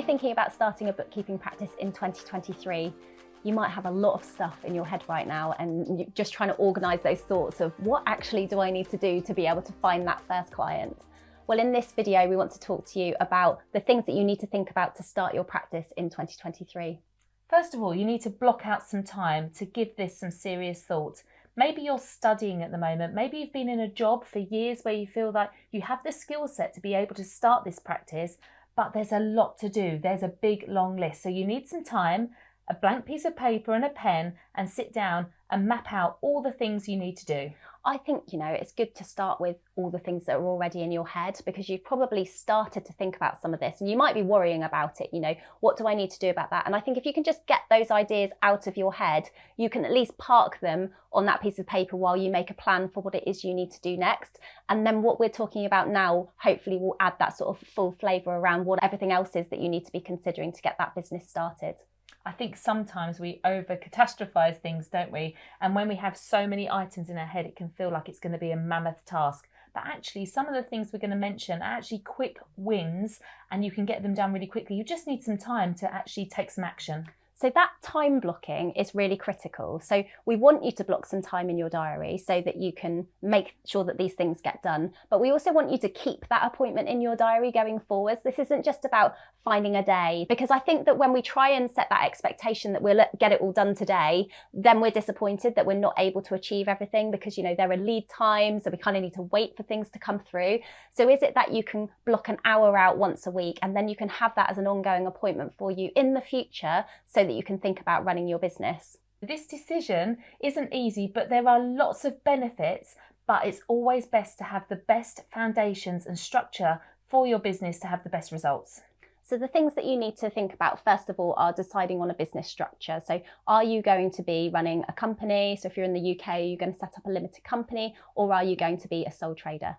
you're thinking about starting a bookkeeping practice in 2023, you might have a lot of stuff in your head right now and you're just trying to organise those thoughts of what actually do I need to do to be able to find that first client. Well, in this video, we want to talk to you about the things that you need to think about to start your practice in 2023. First of all, you need to block out some time to give this some serious thought. Maybe you're studying at the moment. Maybe you've been in a job for years where you feel like you have the skill set to be able to start this practice, but there's a lot to do. There's a big, long list. So you need some time, a blank piece of paper and a pen, and sit down and map out all the things you need to do. I think, it's good to start with all the things that are already in your head, because you've probably started to think about some of this and you might be worrying about it. What do I need to do about that? And I think if you can just get those ideas out of your head, you can at least park them on that piece of paper while you make a plan for what it is you need to do next. And then what we're talking about now, hopefully will add that sort of full flavour around what everything else is that you need to be considering to get that business started. I think sometimes we over-catastrophize things, don't we? And when we have so many items in our head, it can feel like it's going to be a mammoth task. But actually, some of the things we're going to mention are actually quick wins and you can get them done really quickly. You just need some time to actually take some action. So that time blocking is really critical. So we want you to block some time in your diary so that you can make sure that these things get done. But we also want you to keep that appointment in your diary going forwards. This isn't just about finding a day, because I think that when we try and set that expectation that we'll get it all done today, then we're disappointed that we're not able to achieve everything because, there are lead times, so we kind of need to wait for things to come through. So is it that you can block an hour out once a week and then you can have that as an ongoing appointment for you in the future so that you can think about running your business? This decision isn't easy, but there are lots of benefits, but it's always best to have the best foundations and structure for your business to have the best results. So the things that you need to think about, first of all, are deciding on a business structure. So are you going to be running a company? So if you're in the UK, you're going to set up a limited company, or are you going to be a sole trader?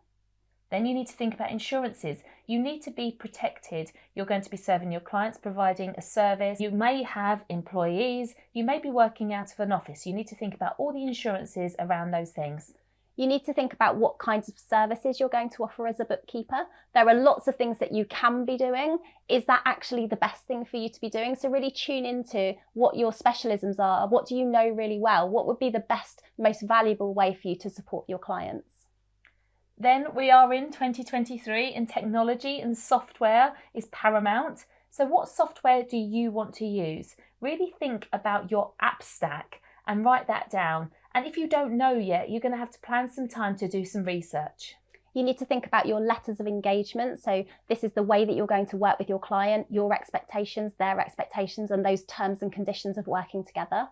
Then you need to think about insurances. You need to be protected. You're going to be serving your clients, providing a service. You may have employees. You may be working out of an office. You need to think about all the insurances around those things. You need to think about what kinds of services you're going to offer as a bookkeeper. There are lots of things that you can be doing. Is that actually the best thing for you to be doing? So really tune into what your specialisms are. What do you know really well? What would be the best, most valuable way for you to support your clients? Then we are in 2023 and technology and software is paramount. So what software do you want to use? Really think about your app stack and write that down. And if you don't know yet, you're going to have to plan some time to do some research. You need to think about your letters of engagement. So this is the way that you're going to work with your client, your expectations, their expectations, and those terms and conditions of working together.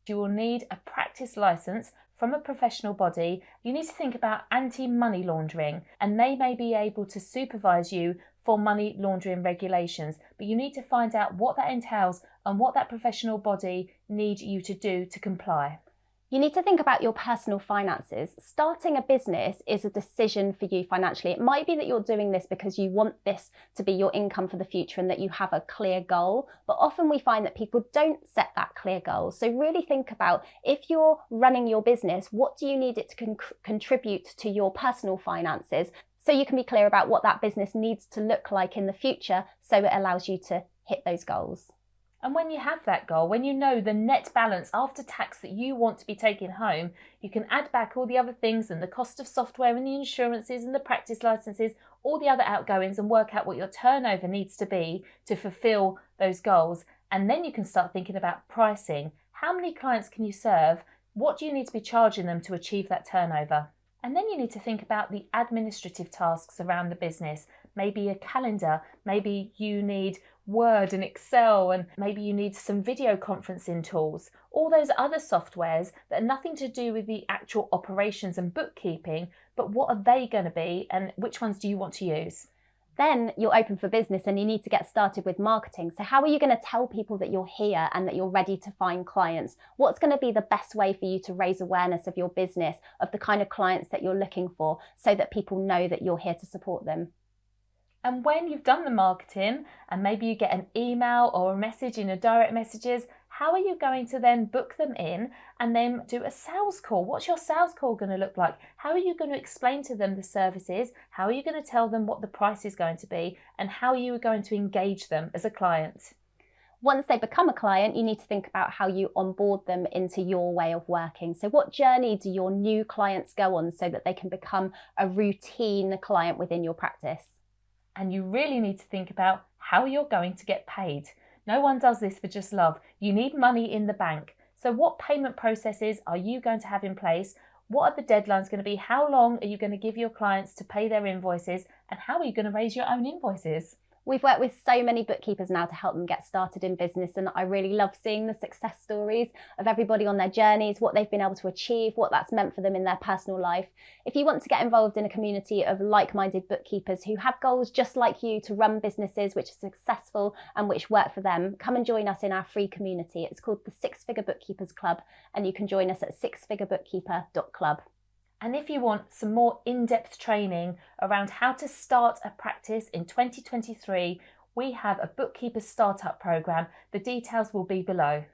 You will need a practice license from a professional body. You need to think about anti-money laundering, and they may be able to supervise you for money laundering regulations, but you need to find out what that entails and what that professional body needs you to do to comply. You need to think about your personal finances. Starting a business is a decision for you financially. It might be that you're doing this because you want this to be your income for the future and that you have a clear goal, but often we find that people don't set that clear goal. So really think about, if you're running your business, what do you need it to contribute to your personal finances, so you can be clear about what that business needs to look like in the future so it allows you to hit those goals. And when you have that goal, when you know the net balance after tax that you want to be taking home, you can add back all the other things and the cost of software and the insurances and the practice licenses, all the other outgoings, and work out what your turnover needs to be to fulfill those goals. And then you can start thinking about pricing. How many clients can you serve? What do you need to be charging them to achieve that turnover? And then you need to think about the administrative tasks around the business. Maybe a calendar, maybe you need Word and Excel, and maybe you need some video conferencing tools. All those other softwares that are nothing to do with the actual operations and bookkeeping, but what are they going to be and which ones do you want to use? Then you're open for business and you need to get started with marketing. So how are you going to tell people that you're here and that you're ready to find clients? What's going to be the best way for you to raise awareness of your business, of the kind of clients that you're looking for, so that people know that you're here to support them? And when you've done the marketing and maybe you get an email or a message in your direct messages, how are you going to then book them in and then do a sales call? What's your sales call going to look like? How are you going to explain to them the services? How are you going to tell them what the price is going to be? And how are you going to engage them as a client? Once they become a client, you need to think about how you onboard them into your way of working. So what journey do your new clients go on so that they can become a routine client within your practice? And you really need to think about how you're going to get paid. No one does this for just love. You need money in the bank. So what payment processes are you going to have in place? What are the deadlines going to be? How long are you going to give your clients to pay their invoices? And how are you going to raise your own invoices? We've worked with so many bookkeepers now to help them get started in business, and I really love seeing the success stories of everybody on their journeys, what they've been able to achieve, what that's meant for them in their personal life. If you want to get involved in a community of like-minded bookkeepers who have goals just like you to run businesses which are successful and which work for them, come and join us in our free community. It's called the Six Figure Bookkeepers Club, and you can join us at sixfigurebookkeeper.club. And if you want some more in-depth training around how to start a practice in 2023, we have a bookkeeper startup program. The details will be below.